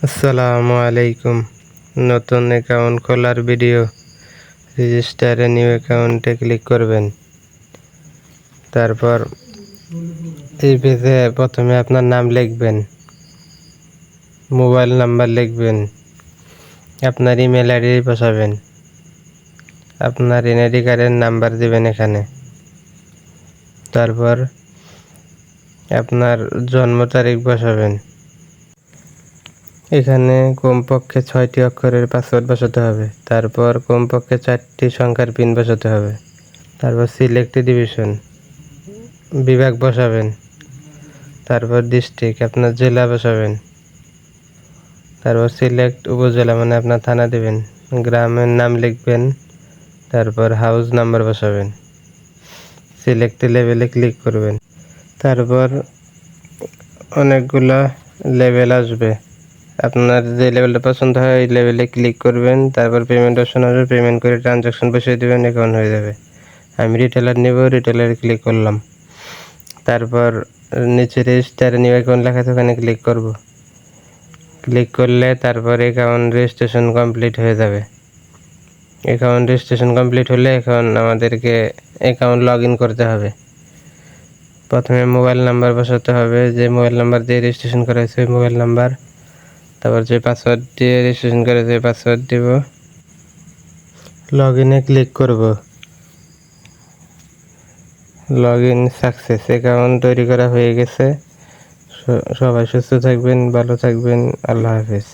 আসসালামু আলাইকুম। নতুন অ্যাকাউন্ট খোলার ভিডিও। রেজিস্টারে নিউ অ্যাকাউন্টে ক্লিক করবেন। তারপর এই পেজে প্রথমে আপনার নাম লিখবেন, মোবাইল নাম্বার লিখবেন, আপনার ইমেল আইডি বসাবেন, আপনার এনআইডি কার্ডের নাম্বার দিবেন এখানে। তারপর আপনার জন্ম তারিখ বসাবেন। এখানে কমপক্ষে 6টি অক্ষরের পাসওয়ার্ড বসাতে হবে। তারপর কমপক্ষে 4টি সংখ্যার পিন বসাতে হবে। তারপর সিলেক্ট ডিভিশন বিভাগ বসাবেন। তারপর ডিস্ট্রিক্ট আপনার জেলা বসাবেন। তারপর সিলেক্ট উপজেলা মানে আপনার থানা দিবেন। গ্রামের নাম লিখবেন। তারপর হাউস নাম্বার বসাবেন। সিলেক্ট লেভেলে ক্লিক করবেন। তারপর অনেকগুলো লেভেল আসবে, আপনার যে লেভেলটা পছন্দ হয় ওই লেভেলে ক্লিক করবেন। তারপর পেমেন্ট অপশন আসবে, পেমেন্ট করে ট্রানজাকশন বসিয়ে দেবেন, অ্যাকাউন্ট হয়ে যাবে। আমি রিটেলার নেব, রিটেলারে ক্লিক করলাম। তারপর নিচে রেজিস্টারে নিউ অ্যাকাউন্ট লেখা আছে, ওখানে ক্লিক করব। ক্লিক করলে তারপর অ্যাকাউন্ট রেজিস্ট্রেশন কমপ্লিট হয়ে যাবে। অ্যাকাউন্ট রেজিস্ট্রেশন কমপ্লিট হলে এখন আমাদেরকে অ্যাকাউন্ট লগ ইন করতে হবে। প্রথমে মোবাইল নাম্বার বসাতে হবে, যে মোবাইল নাম্বার দিয়ে রেজিস্ট্রেশন করা হয়েছে ওই মোবাইল নাম্বার। তারপর যে পাসওয়ার্ড দিয়ে রেজিস্ট্রেশন করে যে পাসওয়ার্ড দিব। লগ ইনে ক্লিক করব। লগ ইন সাকসেস, অ্যাকাউন্ট তৈরি করা হয়ে গেছে। সবাই সুস্থ থাকবেন, ভালো থাকবেন। আল্লাহ হাফেজ।